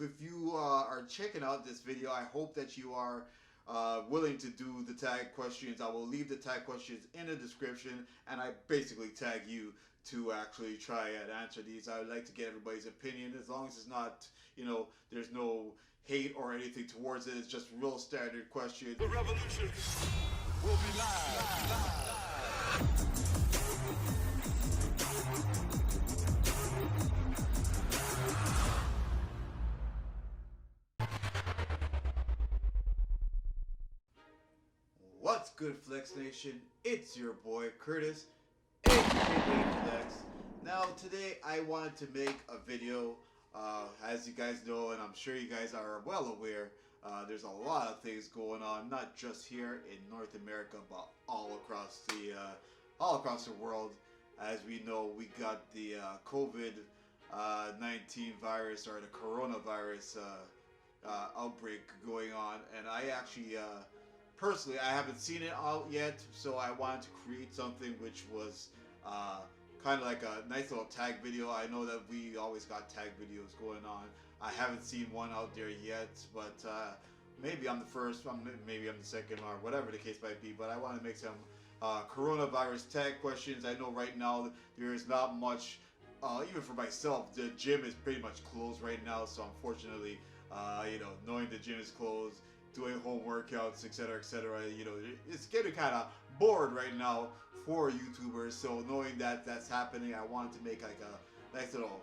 if you are checking out this video, I hope that you are willing to do the tag questions. I will leave the tag questions in the description, and I basically tag you to actually try and answer these. I would like to get everybody's opinion, as long as it's not, there's no hate or anything towards it. It's just real standard questions. The revolution will be live. What's good, Flex Nation? It's your boy Curtis, aka Flex. Now today I wanted to make a video. As you guys know, and I'm sure you guys are well aware, there's a lot of things going on, not just here in North America, but all across the world. As we know, we got the COVID-19 virus, or the coronavirus outbreak going on, and I actually. Personally, I haven't seen it out yet, so I wanted to create something which was kind of like a nice little tag video. I know that we always got tag videos going on. I haven't seen one out there yet, but maybe I'm the first, maybe I'm the second, or whatever the case might be. But I want to make some coronavirus tag questions. I know right now there is not much, even for myself, the gym is pretty much closed right now, so unfortunately, knowing the gym is closed, doing home workouts, etc., it's getting kind of bored right now for YouTubers. So knowing that that's happening, I wanted to make like a nice little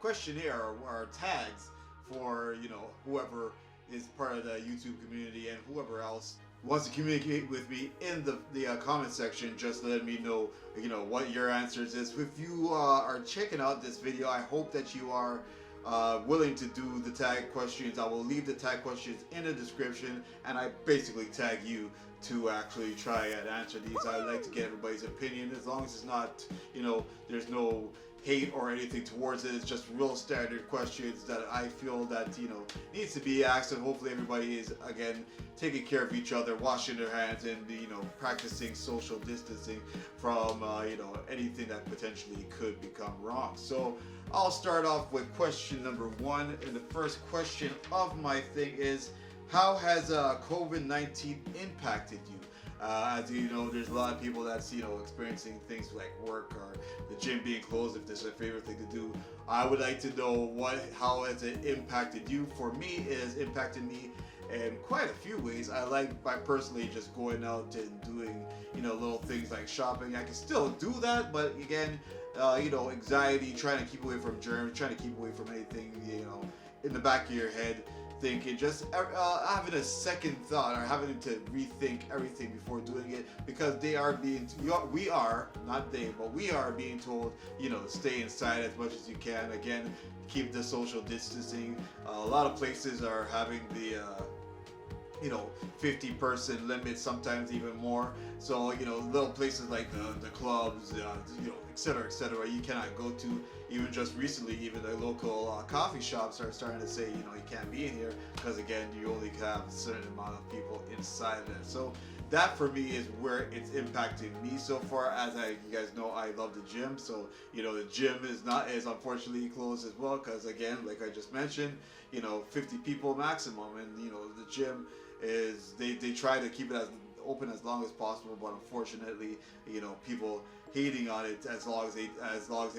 questionnaire or tags for whoever is part of the YouTube community, and whoever else wants to communicate with me in the comment section. Just let me know what your answers is. If you are checking out this video, I hope that you are willing to do the tag questions. I will leave the tag questions in the description, and I basically tag you to actually try and answer these. I would like to get everybody's opinion, as long as it's not, there's no hate or anything towards it. It's just real standard questions that I feel that needs to be asked, and hopefully everybody is again taking care of each other, washing their hands, and practicing social distancing from anything that potentially could become wrong. So I'll start off with question number one, and the first question of my thing is, how has COVID-19 impacted you? As you know, there's a lot of people that's experiencing things like work or the gym being closed, if this is their favorite thing to do. I would like to know how has it impacted you. For me, it has impacted me in quite a few ways. I like by personally just going out and doing little things like shopping. I can still do that, but again, anxiety, trying to keep away from germs, trying to keep away from anything in the back of your head, thinking, just having a second thought, or having to rethink everything before doing it, because we are not they, but we are being told stay inside as much as you can. Again, keep the social distancing. A lot of places are having the 50-person limit, sometimes even more. So little places like the clubs, etc., you cannot go to. Even just recently, even the local coffee shops are starting to say you can't be in here, because again, you only have a certain amount of people inside there. So that for me is where it's impacting me so far. As you guys know, I love the gym, so the gym is unfortunately closed as well, because again, like I just mentioned, 50 people maximum, and the gym is they try to keep it as open as long as possible, but unfortunately, people hating on it as long as they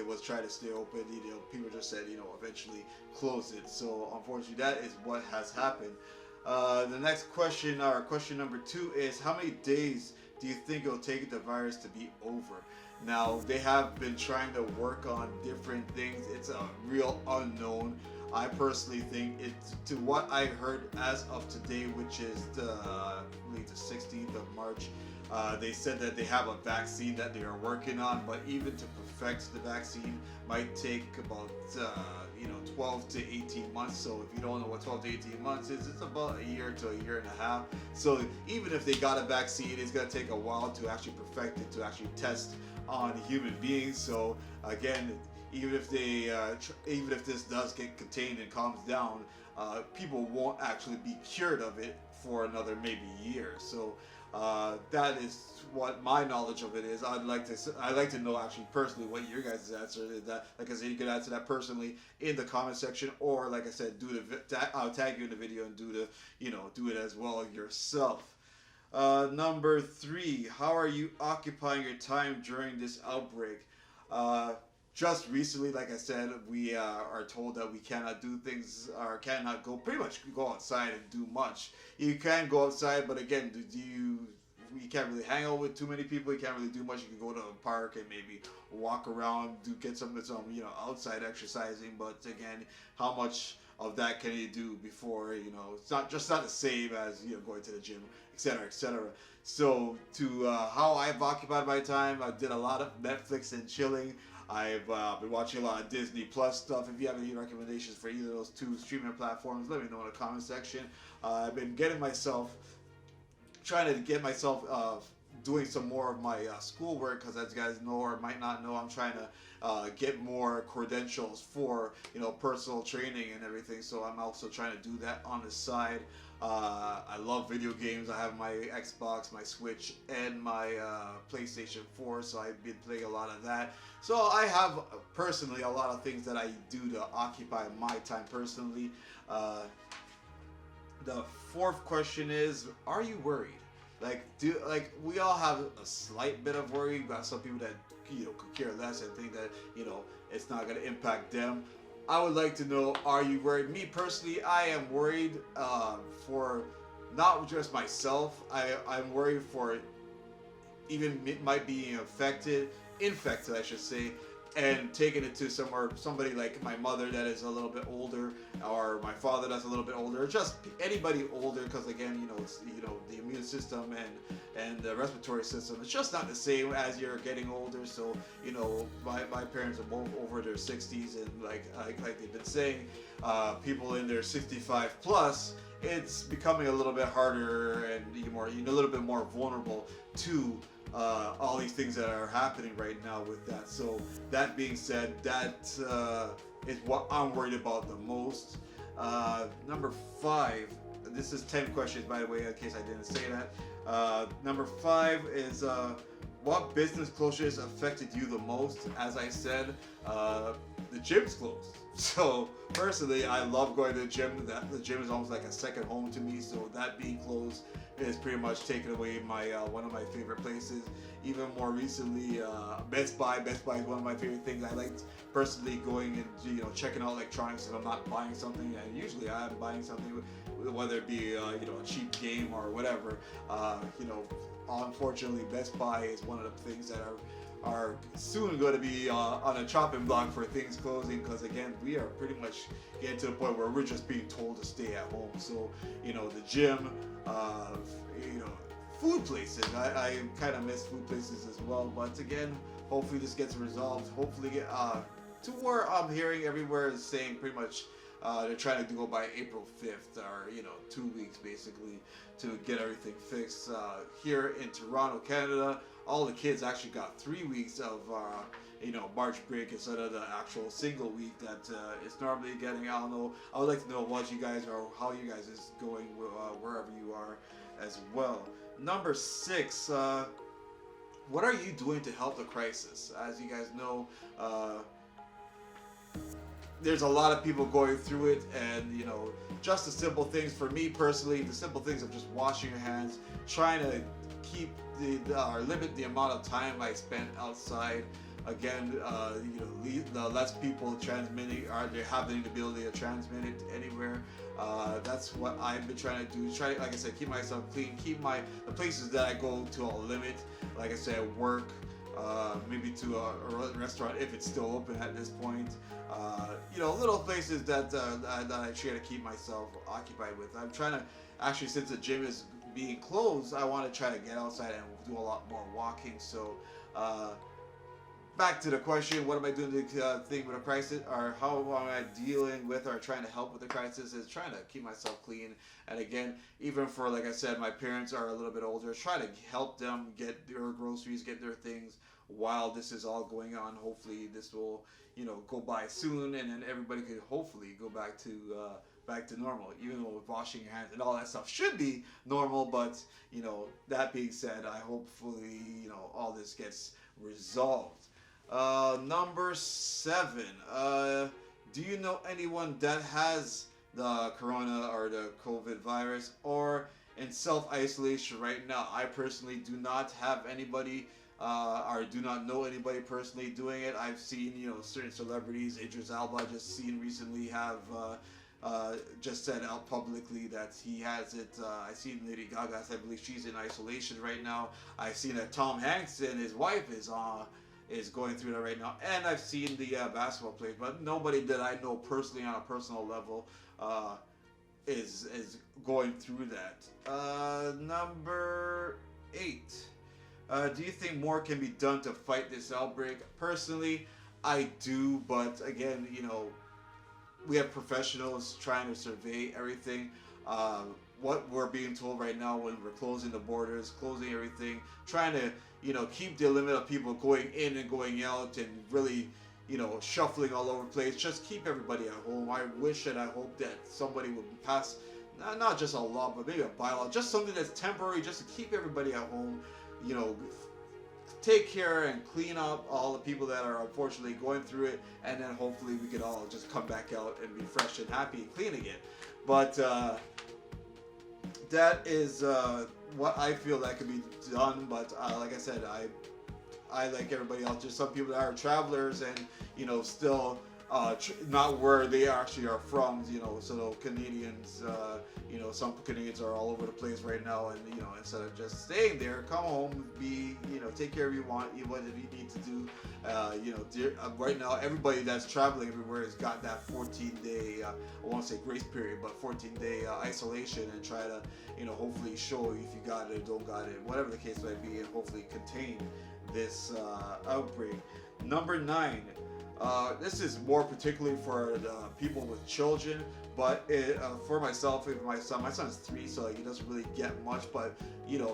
was trying to stay open, people just said eventually close it. So unfortunately, that is what has happened. The next question, or question number two, is how many days do you think it'll take the virus to be over? Now, they have been trying to work on different things. It's a real unknown. I personally think it's, to what I heard as of today, which is I believe the 16th of March, they said that they have a vaccine that they are working on, but even to perfect the vaccine might take about 12 to 18 months. So if you don't know what 12 to 18 months is, it's about a year to a year and a half. So even if they got a vaccine, it's going to take a while to actually perfect it, to actually test on human beings. So again, even if this does get contained and calms down, people won't actually be cured of it for another maybe year. So That is what my knowledge of it is. I'd like to know actually personally what your guys' answer is. That, like I said, you can answer that personally in the comment section, or like I said, I'll tag you in the video and do it as well yourself. Number 3, how are you occupying your time during this outbreak? Just recently, like I said, we are told that we cannot do things or cannot pretty much go outside and do much. You can go outside, but again, you can't really hang out with too many people. You can't really do much. You can go to a park and maybe walk around, get some outside exercising. But again, how much of that can you do before it's not the same as going to the gym, etc., etc. So to how I've occupied my time, I did a lot of Netflix and chilling. I've been watching a lot of Disney Plus stuff. If you have any recommendations for either of those 2 streaming platforms, let me know in the comment section. I've been trying to get myself doing some more of my schoolwork, because as you guys know or might not know, I'm trying to get more credentials for personal training and everything. So I'm also trying to do that on the side. I love video games. I have my Xbox, my Switch, and my PlayStation 4, so I've been playing a lot of that. So I have personally a lot of things that I do to occupy my time personally. The 4th question is, are you worried? We all have a slight bit of worry. We've got some people that could care less and think that it's not going to impact them. I would like to know, are you worried? Me personally, I am worried for not just myself. I'm worried for even might be infected, I should say, and taking it to somebody like my mother that is a little bit older, or my father that's a little bit older, or just anybody older, because again, it's the immune system and the respiratory system, it's just not the same as you're getting older. So my parents are both over their 60s, and like they've been saying, people in their 65 plus, it's becoming a little bit harder and a little bit more vulnerable to all these things that are happening right now with that. So that being said, that is what I'm worried about the most. Number 5, this is 10 questions by the way, in case I didn't say that. Number 5 is what business closures affected you the most? As I said, the gym's closed. So personally, I love going to the gym. The gym is almost like a second home to me. So that being closed is pretty much taken away my one of my favorite places. Even more recently, Best Buy. Best Buy is one of my favorite things. I liked personally going and checking out electronics if I'm not buying something. And usually I am buying something, whether it be a cheap game or whatever. Unfortunately, Best Buy is one of the things that are soon going to be on a chopping block for things closing, because again, we are pretty much getting to the point where we're just being told to stay at home. So the gym, food places, I kind of miss food places as well. But again, hopefully this gets resolved. Hopefully to where I'm hearing everywhere is saying pretty much they're trying to go by April 5th, or 2 weeks basically, to get everything fixed. Here in Toronto, Canada, all the kids actually got 3 weeks of March break instead of the actual single week that it's normally getting. I don't know. I would like to know what you guys are, how you guys is going wherever you are as well. Number 6, what are you doing to help the crisis? As you guys know, there's a lot of people going through it, and just the simple things. For me personally, the simple things of just washing your hands, trying to keep or limit the amount of time I spend outside. Again, the less people transmitting, or they having the ability to transmit it anywhere. That's what I've been trying to do. Try, like I said, keep myself clean, keep the places that I go to a limit. Like I said, work, maybe to a restaurant if it's still open at this point. Little places that I try to keep myself occupied with. I'm trying to, actually, since the gym is being closed, I want to try to get outside and do a lot more walking. So back to the question, what am I doing to think with a crisis, or how am I dealing with or trying to help with the crisis, is trying to keep myself clean. And again, even for, like I said, my parents are a little bit older, try to help them get their groceries, get their things, while this is all going on. Hopefully this will, go by soon, and then everybody could hopefully go back to normal, even though washing your hands and all that stuff should be normal. But that being said, I hopefully all this gets resolved. Number 7. Do you know anyone that has the corona or the COVID virus or in self-isolation right now? I personally do not have anybody or do not know anybody personally doing it. I've seen, certain celebrities. Idris Elba just seen recently have just said out publicly that he has it. I've seen Lady Gaga, I believe she's in isolation right now. I've seen that Tom Hanks and his wife is going through that right now. And I've seen the basketball players, but nobody that I know personally on a personal level is going through that. Number 8. Do you think more can be done to fight this outbreak? Personally, I do, but again, we have professionals trying to survey everything. What we're being told right now when we're closing the borders, closing everything, trying to, keep the limit of people going in and going out and really, shuffling all over the place. Just keep everybody at home. I wish and I hope that somebody would pass, not just a law, but maybe a bylaw, just something that's temporary, just to keep everybody at home. Take care and clean up all the people that are unfortunately going through it, and then hopefully we could all just come back out and be fresh and happy and clean again. But that is what I feel that can be done. But like I said, I like everybody else. Just some people that are travelers and still not where they actually are from. So Canadians, some Canadians are all over the place right now, and instead of just staying there, come home, take care of you what you need to do. Right now, everybody that's traveling everywhere has got that 14-day, I won't say grace period, but 14-day isolation, and try to, hopefully show if you got it or don't got it, whatever the case might be, and hopefully contain this outbreak. Number 9. This is more particularly for the people with children, but for myself, my son's 3, so he doesn't really get much. But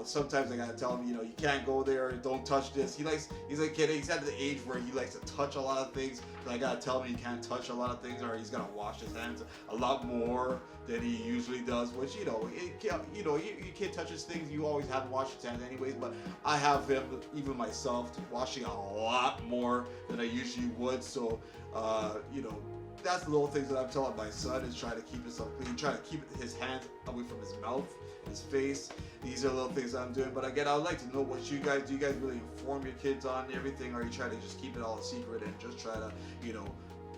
sometimes I gotta tell him, you can't go there, don't touch this. He's a kid. He's at the age where he likes to touch a lot of things. But I gotta tell him he can't touch a lot of things, or he's gonna wash his hands a lot more than he usually does. Which you can't touch his things. You always have to wash his hands anyways. But I have him, even myself, washing a lot more than I usually would. So that's the little things that I'm telling my son, is trying to keep himself clean, trying to keep his hands away from his mouth, his face. These are little things I'm doing. But again, I would like to know what you guys do. You guys really inform your kids on everything, or you try to just keep it all a secret and just try to,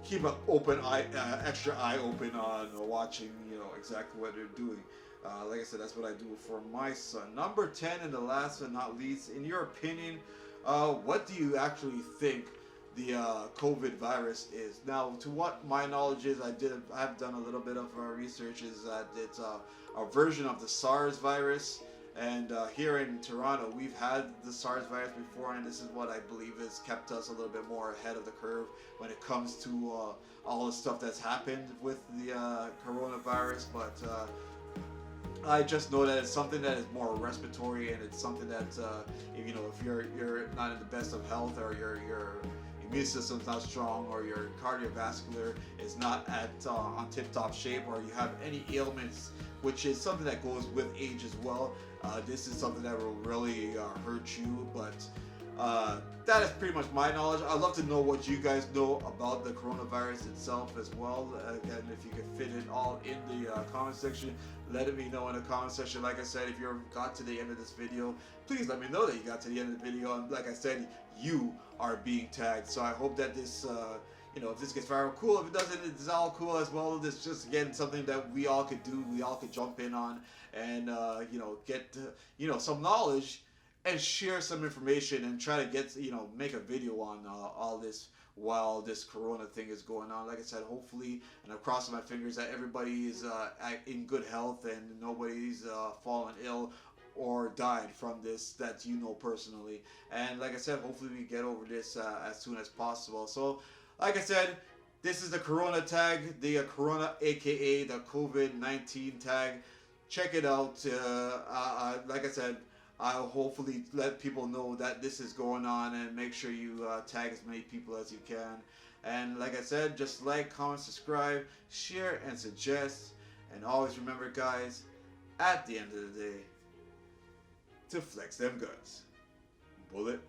keep an open eye, extra eye open on watching, exactly what they're doing. Like I said, that's what I do for my son. Number 10, and the last but not least, in your opinion, what do you actually think the COVID virus is? Now, to what my knowledge is, I've done a little bit of research, is that it's a version of the SARS virus. And here in Toronto, we've had the SARS virus before, and this is what I believe has kept us a little bit more ahead of the curve when it comes to all the stuff that's happened with the coronavirus. But I just know that it's something that is more respiratory, and it's something that if you're not in the best of health, or your immune system's not strong, or your cardiovascular is not on tip-top shape, or you have any ailments, which is something that goes with age as well. This is something that will really hurt you. But that is pretty much my knowledge. I'd love to know what you guys know about the coronavirus itself as well. Again, if you can fit it all in the comment section, let me know in the comment section. Like I said, if you got to the end of this video, please let me know that you got to the end of the video. And like I said, you are being tagged. So I hope that this if this gets viral, cool. If it doesn't, it's all cool as well. This is just, again, something that we all could do. We all could jump in on, and get some knowledge and share some information, and try to get make a video on all this while this corona thing is going on. Like I said, hopefully, and I'm crossing my fingers that everybody is in good health, and nobody's fallen ill or died from this that personally. And like I said, hopefully we get over this as soon as possible. So like I said, this is the Corona tag, the Corona, aka the COVID-19 tag. Check it out. Like I said, I'll hopefully let people know that this is going on, and make sure you tag as many people as you can. And like I said, just like, comment, subscribe, share, and suggest. And always remember, guys, at the end of the day, to flex them guts. Bullet.